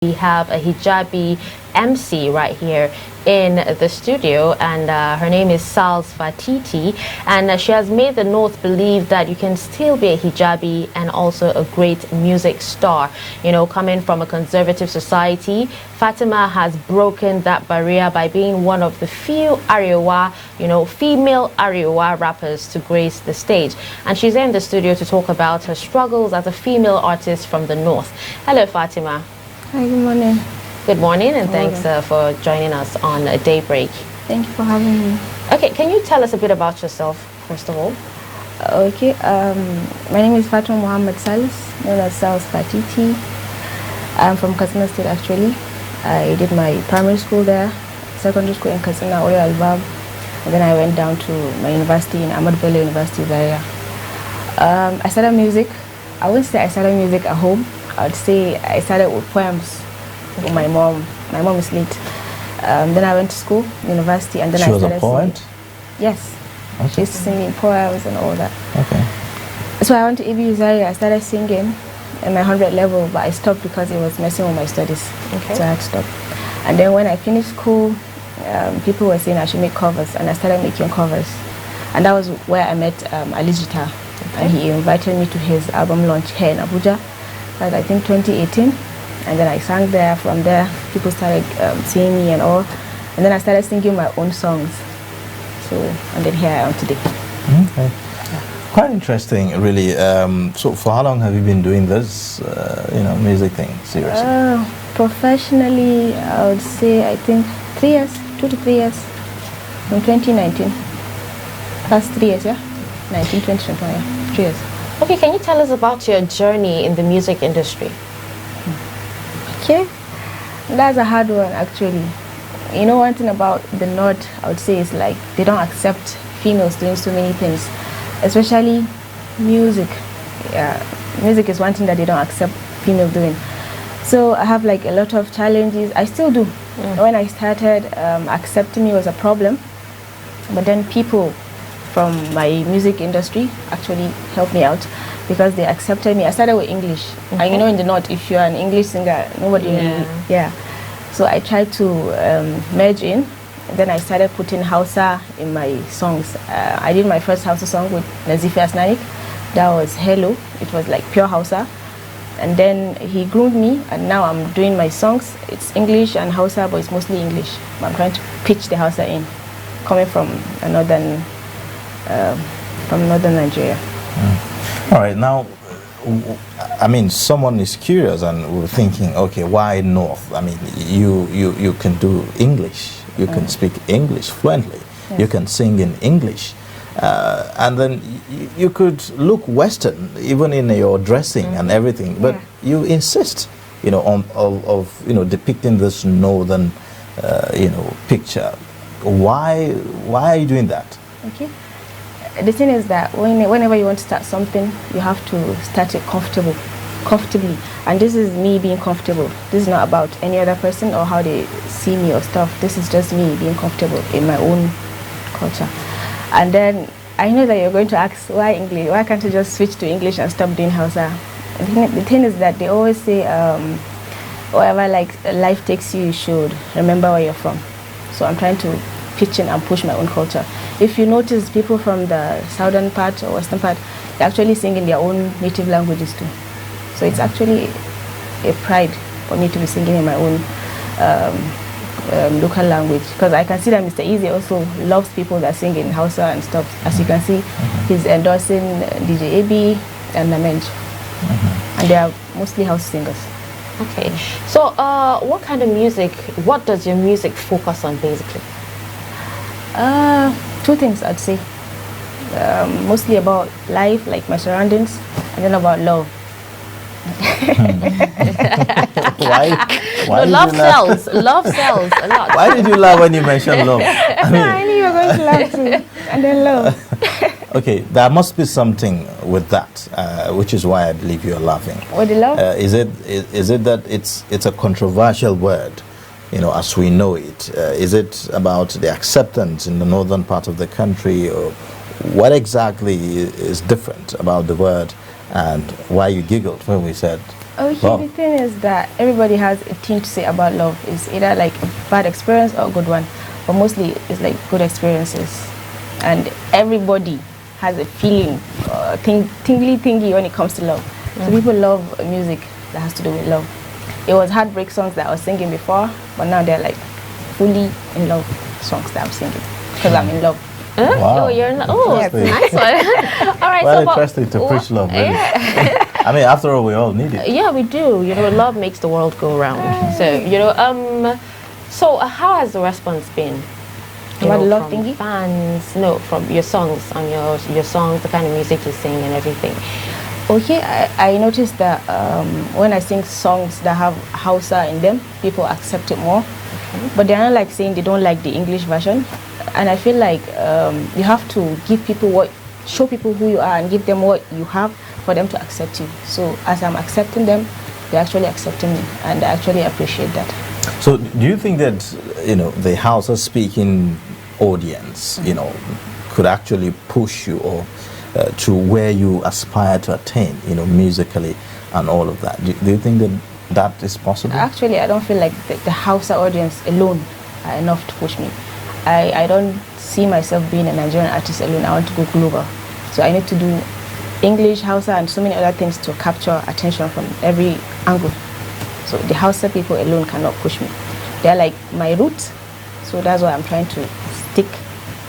We have a hijabi MC right here in the studio, and her name is Fateetee, and she has made the North believe that you can still be a hijabi and also a great music star. You know, coming from a conservative society, Fatima has broken that barrier by being one of the few Arewa, female Arewa rappers to grace the stage. And she's in the studio to talk about her struggles as a female artist from the North. Hello, Fatima. Hi, good morning. Good morning, and thanks for joining us on Daybreak. Thank you for having me. Okay, can you tell us a bit about yourself, first of all? Okay, my name is Fatima Muhammad Salis, known as Sals Fateetee. I'm from Katsina State, actually. I did my primary school there, secondary school in Katsina, Oyo Albab, and then I went down to my university in Ahmad Bello University, Zaria. I started music. I wouldn't say I started music at home. I would say I started with poems with my mom. My mom is late. Then I went to school, university, and then she I started was a poet? singing. Yes. Okay. She used to sing in poems and all that. Okay. So I went to EBU Zaria. I started singing at my 100 level, but I stopped because it was messing with my studies. Okay. So I had to stop. And then when I finished school, people were saying I should make covers, and I started making covers. And that was where I met Alijita. Okay. And he invited me to his album launch here in Abuja. That I think 2018, and then I sang there. From there, people started seeing me and all, and then I started singing my own songs. So, and then here I am today. Okay. Quite interesting, really. So, for how long have you been doing this, music thing, seriously? Professionally, I would say I think 3 years, 2 to 3 years, from 2019. Past 3 years, yeah, 19, 20, 21, yeah, 3 years. Okay, can you tell us about your journey in the music industry? Okay, that's a hard one, actually. You know, one thing about the North, I would say, is like they don't accept females doing so many things, especially music. Yeah, music is one thing that they don't accept females doing. So I have like a lot of challenges. I still do. When I started, accepting me was a problem, but then people from my music industry actually helped me out because they accepted me. I started with English. Okay. And you know, in the North, if you're an English singer, nobody really, So I tried to merge in. Then I started putting Hausa in my songs. I did my first Hausa song with Nazifi Asnanik. That was Hello. It was like pure Hausa. And then he groomed me, and now I'm doing my songs. It's English and Hausa, but it's mostly English. I'm trying to pitch the Hausa in, coming from northern Nigeria. All right, now, I mean, someone is curious and we're thinking, okay, why North? I mean, you can do English, you can speak English fluently, you can sing in English, and then you could look Western even in your dressing and everything, but you insist, on depicting this Northern, picture. Why are you doing that? Okay. The thing is that whenever you want to start something, you have to start it comfortably. And this is me being comfortable. This is not about any other person or how they see me or stuff. This is just me being comfortable in my own culture. And then I know that you're going to ask, why English? Why can't you just switch to English and stop doing Hausa? The thing is that they always say, wherever life takes you, you should remember where you're from. So I'm trying to pitch in and push my own culture. If you notice, people from the southern part or western part, they actually sing in their own native languages too. So it's actually a pride for me to be singing in my own local language, because I can see that Mr. Easy also loves people that sing in Hausa and stuff. As you can see, he's endorsing DJ AB and Namenj, and they are mostly house singers. Okay, so what does your music focus on basically? 2 things, I'd say. Mostly about life, like my surroundings, and then about love. Why No, love sells. Love sells a lot. Why did you laugh when you mentioned love? I knew you were going to laugh too. And then love. Okay, there must be something with that, which is why I believe you're laughing. With the love? Is it that it's a controversial word, as we know it? Is it about the acceptance in the northern part of the country, or what exactly is different about the word, and why you giggled when we said Okay, Wow. the thing is that everybody has a thing to say about love. It's either like a bad experience or a good one, but mostly it's like good experiences. And everybody has a feeling, tingly thingy when it comes to love. So people love music that has to do with love. It was heartbreak songs that I was singing before, but now they're like fully in love songs that I'm singing because I'm in love. Huh? Wow. Oh, you're in oh, Yes. nice one. All right, Well, so interesting to preach love, really. I mean, after all, we all need it. yeah, we do. You know, love makes the world go round. So, you know, so how has the response been? You About know, the love from thingy? fans, no, from your songs, on your songs, the kind of music you sing and everything. Okay, I noticed that when I sing songs that have Hausa in them, people accept it more. But they're not like saying they don't like the English version. And I feel like you have to give people show people who you are and give them what you have for them to accept you. So as I'm accepting them, they're actually accepting me, and I actually appreciate that. So, do you think that, you know, the Hausa-speaking audience, you know, could actually push you or to where you aspire to attain, you know, musically and all of that? Do you think that that is possible? Actually, I don't feel like the Hausa audience alone are enough to push me. I don't see myself being a Nigerian artist alone. I want to go global. So I need to do English, Hausa, and so many other things to capture attention from every angle. So the Hausa people alone cannot push me. They're like my roots. So that's why I'm trying to stick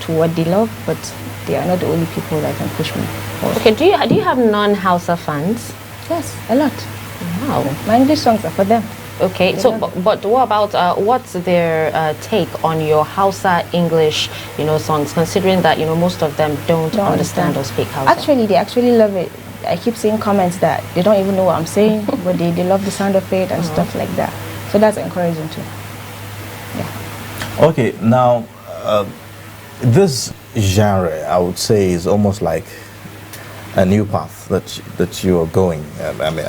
to what they love, but they are not the only people that can push me. Okay, do you have non-Hausa fans? Yes, a lot. Wow. My English songs are for them. Okay, so but what about what's their take on your Hausa English, you know, songs? Considering that, you know, most of them don't understand or speak Hausa. Actually, they actually love it. I keep seeing comments that they don't even know what I'm saying, but they love the sound of it and stuff like that. So that's encouraging too. Yeah. Okay, now this genre, I would say, is almost like a new path that you are going. I mean,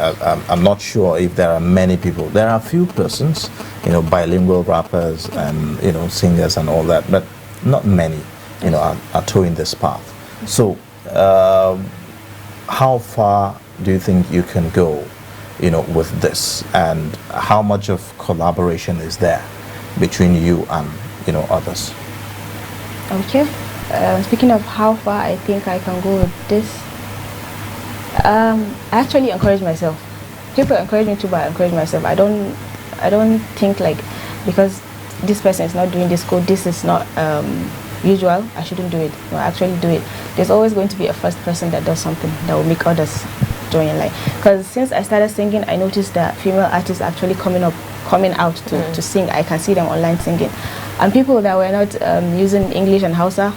I'm not sure if there are many people. There are a few persons, you know, bilingual rappers and, you know, singers and all that, but not many, you know, are towing this path. So, how far do you think you can go, you know, with this, and how much of collaboration is there between you and, you know, others? Okay. Speaking of how far I think I can go with this, I actually encourage myself. People encourage me too, but I encourage myself. I don't think like because this person is not doing this code, this is not usual, I shouldn't do it. No, I actually do it. There's always going to be a first person that does something that will make others join in line. Because since I started singing, I noticed that female artists actually coming out to sing. I can see them online singing. And people that were not using English and Hausa,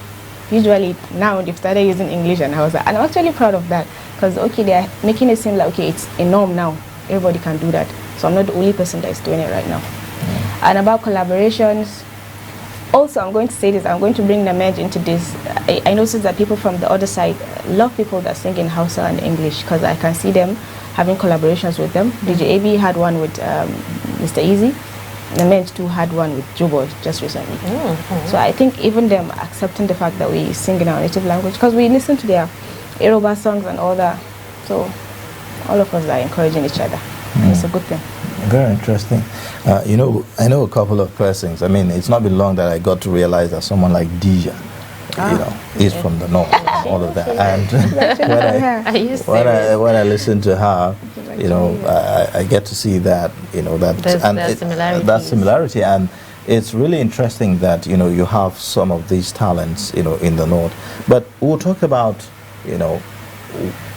usually now they've started using English and Hausa. And I'm actually proud of that. Because, okay, they're making it seem like, okay, it's a norm now. Everybody can do that. So I'm not the only person that is doing it right now. And about collaborations, also I'm going to say this, I'm going to bring the merge into this. I noticed that people from the other side love people that sing in Hausa and English, because I can see them having collaborations with them. DJ AB had one with Mr. Easy. The Merge too had one with Joboy just recently. So I think even them accepting the fact that we sing in our native language, because we listen to their Yoruba songs and all that. So all of us are encouraging each other. It's a good thing. Very interesting. You know, I know a couple of persons. I mean, it's not been long that I got to realize that someone like Deja, you know, is from the north, all of that. And when I listen to her, you know, I get to see that, you know, that similarity. And it's really interesting that, you know, you have some of these talents, you know, in the north. But we'll talk about, you know,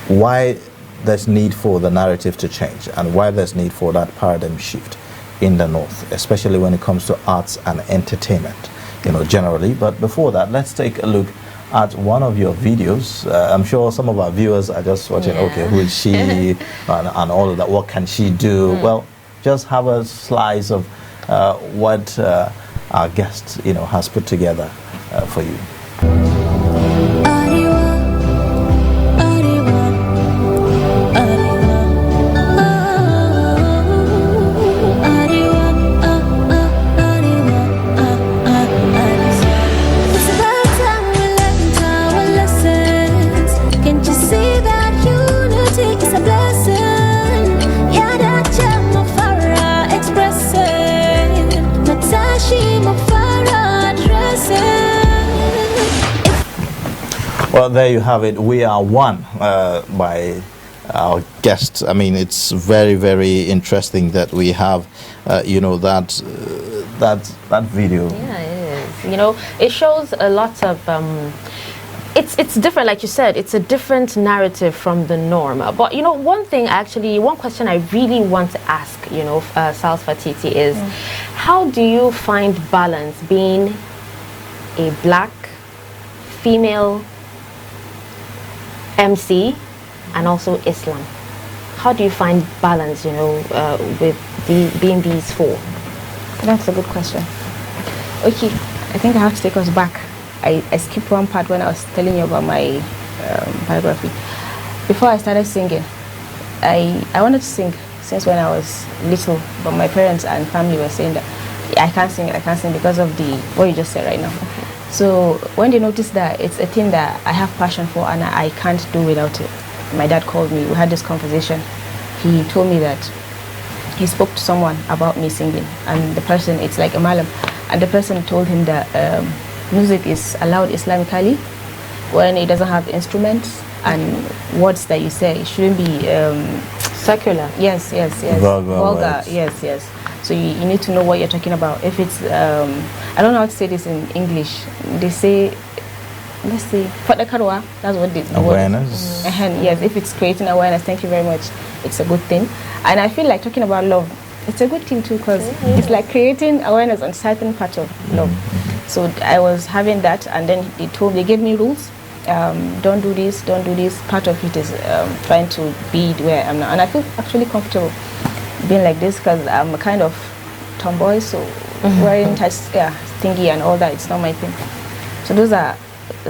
why there's need for the narrative to change and why there's need for that paradigm shift in the north, especially when it comes to arts and entertainment, you know, generally. But before that, let's take a look at one of your videos. I'm sure some of our viewers are just watching, okay, who is she and all of that, what can she do? Well, just have a slice of what our guest, you know, has put together for you. Can't you see that unity is a blessing? Yeah, that Well, there you have it. We Are One by our guests. I mean, it's very, very interesting that we have, you know, that video. Yeah, it is. You know, it shows a lot of. It's different, like you said. It's a different narrative from the norm. But you know, one question I really want to ask, you know, Sals Fateetee is, how do you find balance being a black female MC and also Islam? How do you find balance, you know, with being these four? That's a good question. Okay, I think I have to take us back. I skipped one part when I was telling you about my biography. Before I started singing, I wanted to sing since when I was little, but my parents and family were saying that I can't sing because of what you just said right now. So when they noticed that it's a thing that I have passion for and I can't do without it, my dad called me, we had this conversation. He told me that he spoke to someone about me singing, and the person, it's like a malam, and the person told him that music is allowed Islamically when it doesn't have instruments and words that you say, it shouldn't be secular. Yes. Vulgar. Yes. So you need to know what you're talking about. If it's, I don't know how to say this in English. They say, let's say, Fadakarwa, that's what the awareness. Yes, if it's creating awareness, thank you very much. It's a good thing. And I feel like talking about love, it's a good thing too, because it's like creating awareness on certain parts of love. So I was having that, and then they gave me rules. Don't do this. Part of it is trying to be where I am now, and I feel actually comfortable being like this because I'm a kind of tomboy. So wearing tight, thingy and all that, it's not my thing. So those are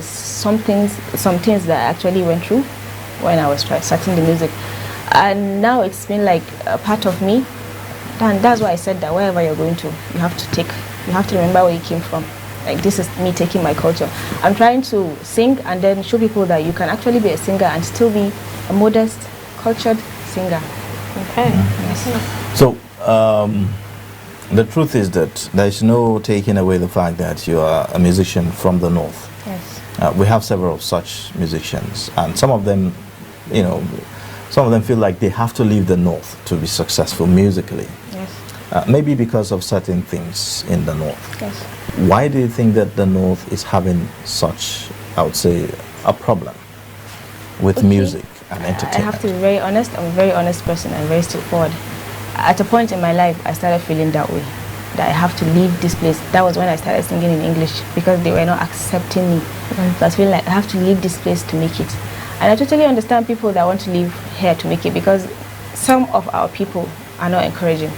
some things that I actually went through when I was starting the music, and now it's been like a part of me. And that's why I said that wherever you're going to, you have to remember where you came from. Like, this is me taking my culture. I'm trying to sing and then show people that you can actually be a singer and still be a modest, cultured singer. Okay. Yes. So, the truth is that there is no taking away the fact that you are a musician from the north. Yes. We have several such musicians, and some of them, you know, feel like they have to leave the north to be successful musically. Yes. Maybe because of certain things in the north. Yes. Why do you think that the north is having such, I would say, a problem with music and entertainment? I have to be very honest. I'm a very honest person and very straightforward. At a point in my life, I started feeling that way, that I have to leave this place. That was when I started singing in English because they were not accepting me. So I was feeling like I have to leave this place to make it. And I totally understand people that want to live here to make it, because some of our people are not encouraging.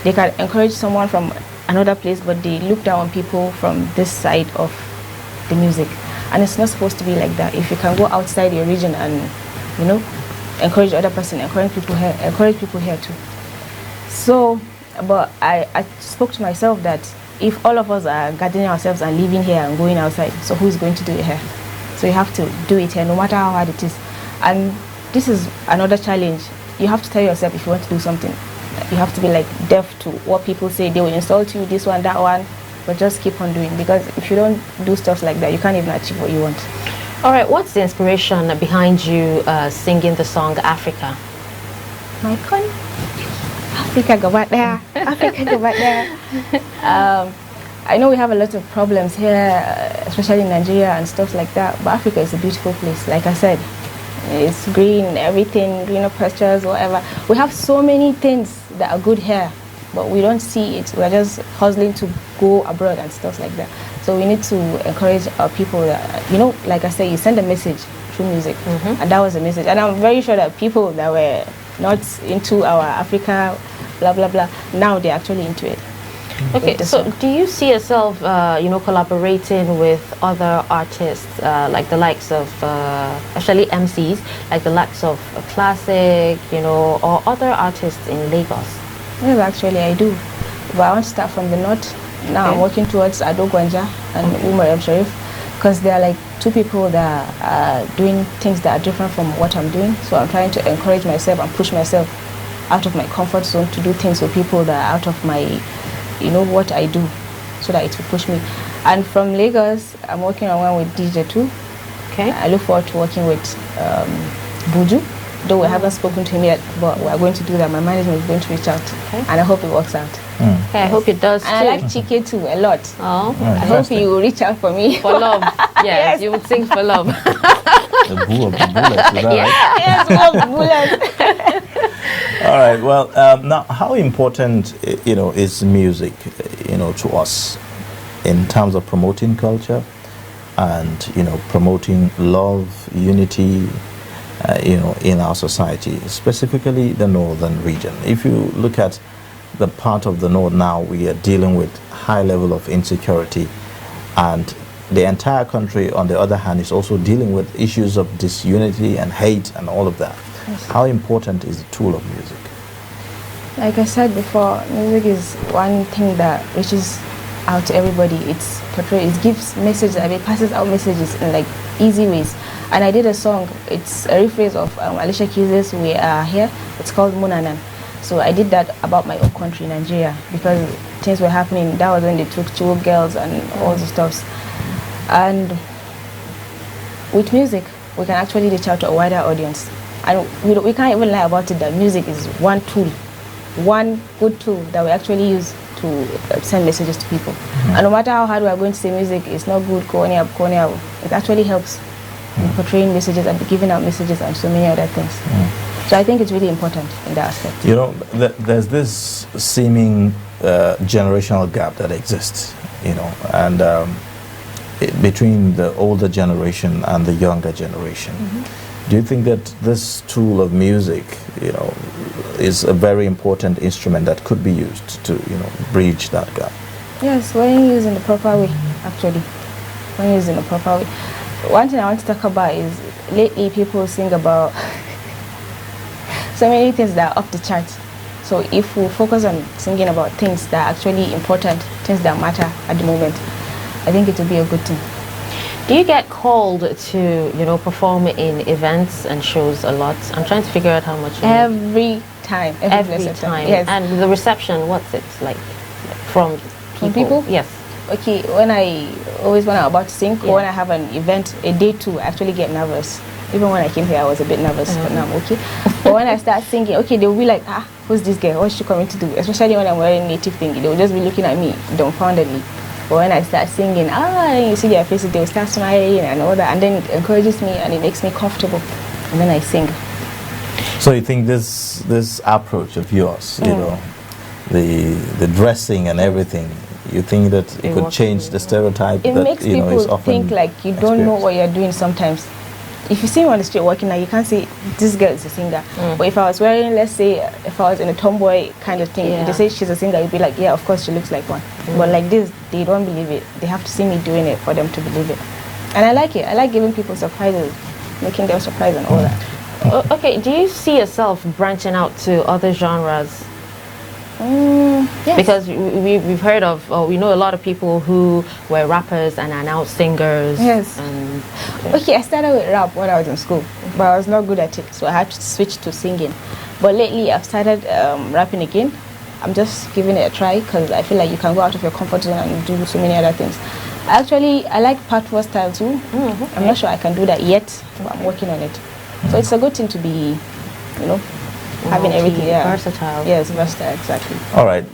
They can encourage someone from another place, but they look down on people from this side of the music. And it's not supposed to be like that. If you can go outside your region and, you know, encourage the other person, encourage people here too. So, but I spoke to myself that if all of us are gathering ourselves and living here and going outside, so who is going to do it here? So you have to do it here, no matter how hard it is. And this is another challenge. You have to tell yourself, if you want to do something, you have to be like deaf to what people say. They will insult you, this one, that one, but just keep on doing, because if you don't do stuff like that, you can't even achieve what you want. All right, what's the inspiration behind you singing the song Africa? My con, Africa, go back there. Africa, go back there. I know we have a lot of problems here, especially in Nigeria and stuff like that, but Africa is a beautiful place. Like I said, it's green, everything, greener pastures, whatever. We have so many things that are good here, but we don't see it. We're just hustling to go abroad and stuff like that. So we need to encourage our people that, you know, like I said, you send a message through music, and that was a message. And I'm very sure that people that were not into our Africa, blah, blah, blah, now they're actually into it. Okay, so do you see yourself, you know, collaborating with other artists, like the likes of, actually MCs, like the likes of Classic, you know, or other artists in Lagos? Yes, actually I do. But I want to start from the north. Now I'm working towards Ado Gwanja and Umar M. Sharif, because they are like two people that are doing things that are different from what I'm doing. So I'm trying to encourage myself and push myself out of my comfort zone to do things with people that are out of my, you know, what I do. so that it will push me. And from Lagos, I'm working on one with DJ too. Okay. I look forward to working with Buju, though we haven't spoken to him yet, but we are going to do that. My management is going to reach out, and I hope it works out. Okay, I hope it does too. And I like Chike too a lot. Oh, I hope he will reach out for me. for love. Yes, you would sing for love. The boo of the bullets, is that right? Yes, love bullets. All right. Well, now, how important, is music, to us in terms of promoting culture and, promoting love, unity, in our society, specifically the northern region. If you look at the part of the north now, we are dealing with high level of insecurity, and the entire country, on the other hand, is also dealing with issues of disunity and hate and all of that. Yes. How important is the tool of music? Like I said before, music is one thing that reaches out to everybody. It's portrays, it gives messages, it passes out messages in like easy ways. And I did a song, it's a rephrase of Alicia Keys's We Are Here. It's called Munanan. So I did that about my own country, Nigeria, because things were happening. That was when they took two girls and all the stuffs. And with music, we can actually reach out to a wider audience. And we can't even lie about it that music is one tool, one good tool that we actually use to send messages to people. And no matter how hard we are going to say music is not good, it actually helps in portraying messages and giving out messages and so many other things. So I think it's really important in that aspect. There's this seeming generational gap that exists, and between the older generation and the younger generation. Do you think that this tool of music, is a very important instrument that could be used to, bridge that gap? Yes, when used in the proper way, actually. When used in the proper way. One thing I want to talk about is lately people sing about so many things that are off the chart. So if we focus on singing about things that are actually important, things that matter at the moment, I think it will be a good thing. Do you get called to, perform in events and shows a lot? I'm trying to figure out how much. Every time. Every time. Yes. And the reception, what's it like from people? Yes. Okay, when I'm about to sing, or when I have an event, a day two, I actually get nervous. Even when I came here, I was a bit nervous, but now I'm okay. But when I start singing, okay, they'll be like, who's this girl? What's she coming to do? Especially when I'm wearing native thing, they'll just be looking at me dumbfoundedly. But when I start singing, you see their faces, they'll start smiling and all that, and then it encourages me and it makes me comfortable. And then I sing. So you think this approach of yours, the dressing and everything, you think that it could change the stereotype? It that, makes is people often think like you don't know what you're doing sometimes. If you see me on the street walking now, you can't say this girl is a singer. But if I was wearing, let's say, if I was in a tomboy kind of thing, they say she's a singer, you'd be like, yeah, of course she looks like one. But like this, they don't believe it. They have to see me doing it for them to believe it. And I like it. I like giving people surprises, making them surprised and all that. Okay, do you see yourself branching out to other genres? Yes. Because we've heard of, we know a lot of people who were rappers and are now singers. Yes. Okay, I started with rap when I was in school, but I was not good at it, so I had to switch to singing. But lately, I've started rapping again. I'm just giving it a try because I feel like you can go out of your comfort zone and do so many other things. I like patois style too. I'm not sure I can do that yet, but I'm working on it. So it's a good thing to be, having everything. Yeah. Versatile. Yes, versatile, exactly. All right.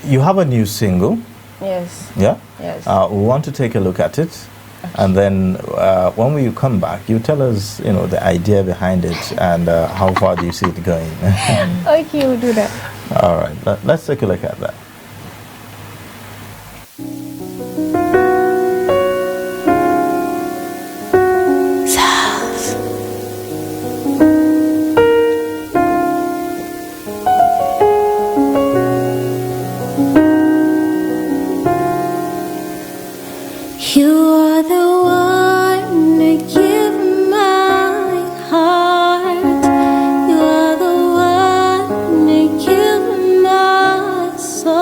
You have a new single. Yes. Yeah? Yes. We want to take a look at it. Okay. And then when we come back, you tell us, the idea behind it and how far do you see it going. Okay, we'll do that. All right. Let's take a look at that. You are the one to give my heart. You are the one to give my soul.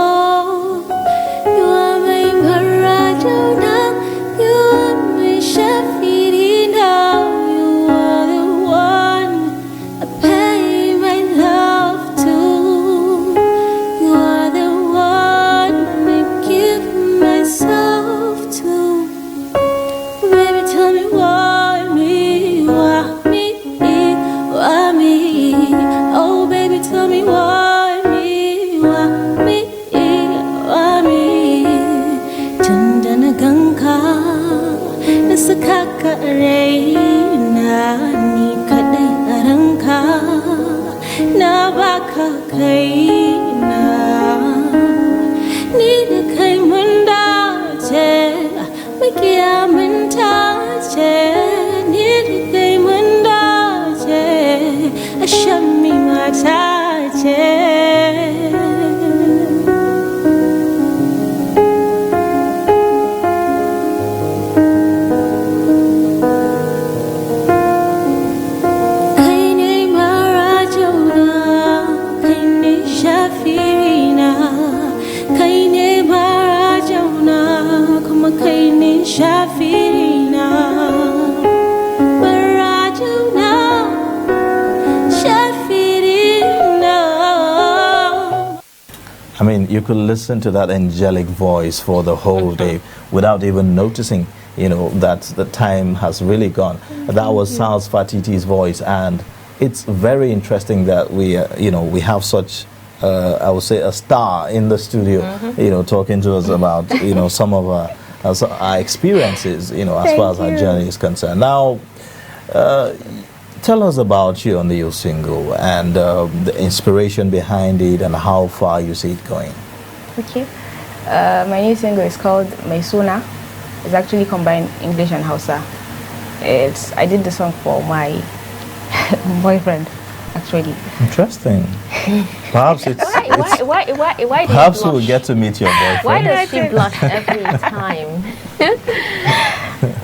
I mean, you could listen to that angelic voice for the whole day without even noticing, you know, that the time has really gone. That was Sal's Fateetee's voice, and it's very interesting that we, you know, we have such, I would say, a star in the studio, you know, talking to us about, you know, some of our experiences, you know, as far as our journey is concerned. Now, tell us about your new single and the inspiration behind it and how far you see it going. Okay. My new single is called Maisuna. It's actually combined English and Hausa. I did the song for my boyfriend, actually. Interesting. Perhaps it's... Why perhaps we'll get to meet your boyfriend. Why does she blush every time?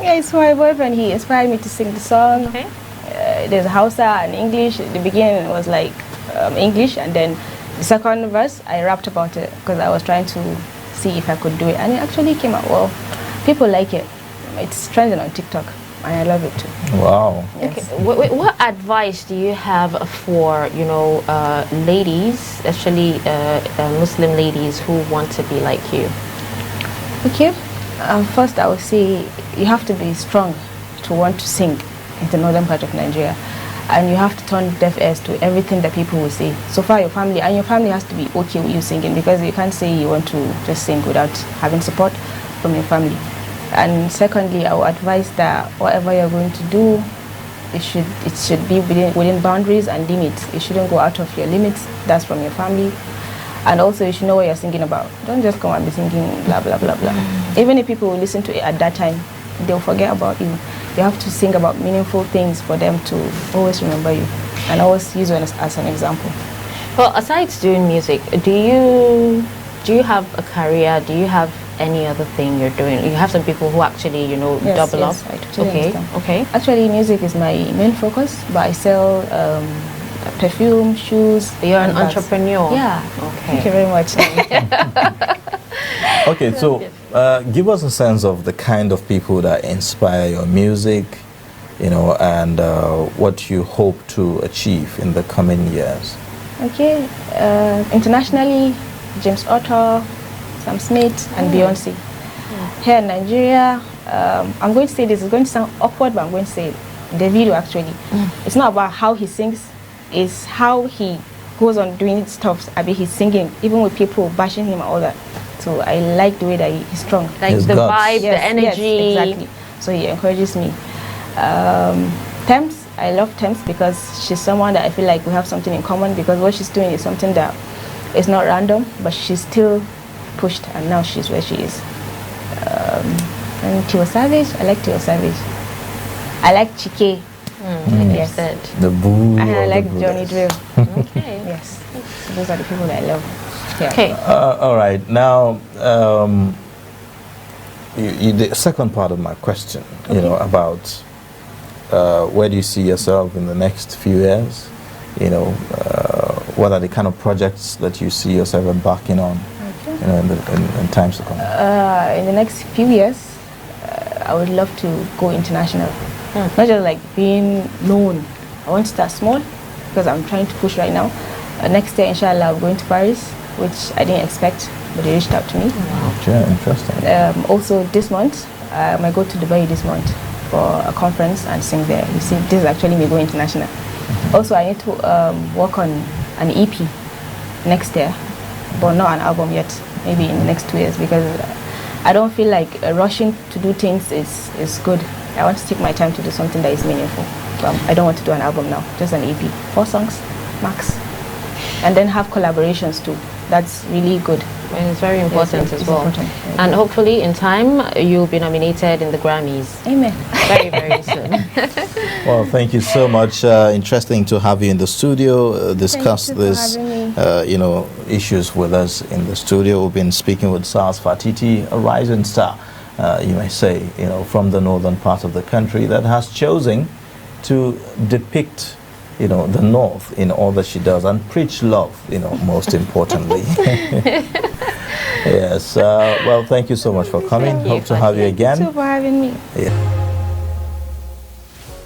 Yeah, it's my boyfriend. He inspired me to sing the song. Okay. There's Hausa and English. The beginning was like English, and then the second verse I rapped about it because I was trying to see if I could do it, and it actually came out well. People like it. It's trending on TikTok, and I love it too. Wow. Yes. Okay. What advice do you have for, you know, ladies, especially Muslim ladies who want to be like you? Okay. First, I would say you have to be strong to want to sing in the northern part of Nigeria, and you have to turn deaf ears to everything that people will say. So far, your family has to be okay with you singing, because you can't say you want to just sing without having support from your family. And secondly, I would advise that whatever you're going to do, it should be within boundaries and limits. You shouldn't go out of your limits. That's from your family. And also, you should know what you're singing about. Don't just come and be singing blah blah blah blah. Even if people will listen to it at that time, they'll forget about you. You have to sing about meaningful things for them to always remember you, and always use you as an example. Well, aside doing music, do you have a career? Do you have any other thing you're doing? You have some people who actually, you know, double up. I totally understand. Okay. Actually, music is my main focus, but I sell perfume, shoes. You're an bags. entrepreneur. Yeah. Okay. Thank you very much. Okay, so give us a sense of the kind of people that inspire your music, you know, and what you hope to achieve in the coming years. Okay, internationally, James Otto, Sam Smith, and Beyonce. Here in Nigeria, I'm going to say this, it's going to sound awkward, but I'm going to say it. Davido, actually. It's not about how he sings, it's how he goes on doing stuff. I mean, he's singing, even with people bashing him and all that. So I like the way that he's strong. Like His the guts. vibe, the energy. Yes, exactly. So he encourages me. Thames, I love Thames because she's someone that I feel like we have something in common, because what she's doing is something that is not random, but she's still pushed, and now she's where she is. And Tio Savage, I like Tio Savage. I like Chike. Yes. The boo. And I of like the Johnny brothers. Drill. Okay. Yes. So those are the people that I love. Yeah. Okay. All right. Now, the second part of my question, you know, about where do you see yourself in the next few years? You know, what are the kind of projects that you see yourself embarking on, you know, in times to come? In the next few years, I would love to go international. Not just like being known. I want to start small, because I'm trying to push right now. Next year, inshallah, I'm going to Paris, which I didn't expect, but they reached out to me. Yeah, interesting. Also, this month, I might go to Dubai this month for a conference and sing there. You see, this is actually me going international. Also, I need to work on an EP next year, but not an album yet. Maybe in the next 2 years, because I don't feel like rushing to do things is good. I want to take my time to do something that is meaningful. I don't want to do an album now, just an EP. 4 songs, max. And then have collaborations too. That's really good. And it's very important as well. Important. And hopefully in time you'll be nominated in the Grammys. Amen. Very, very soon. Well, thank you so much. Interesting to have you in the studio, discuss Thank you for this having me. you know, issues with us in the studio. We've been speaking with Sars Fateetee, a rising star, you may say, you know, from the northern part of the country that has chosen to depict, you know, the North in all that she does and preach love, you know, most importantly. Yes. Well, thank you so much for coming. Hope to have you again. Thank you for having me. Yeah.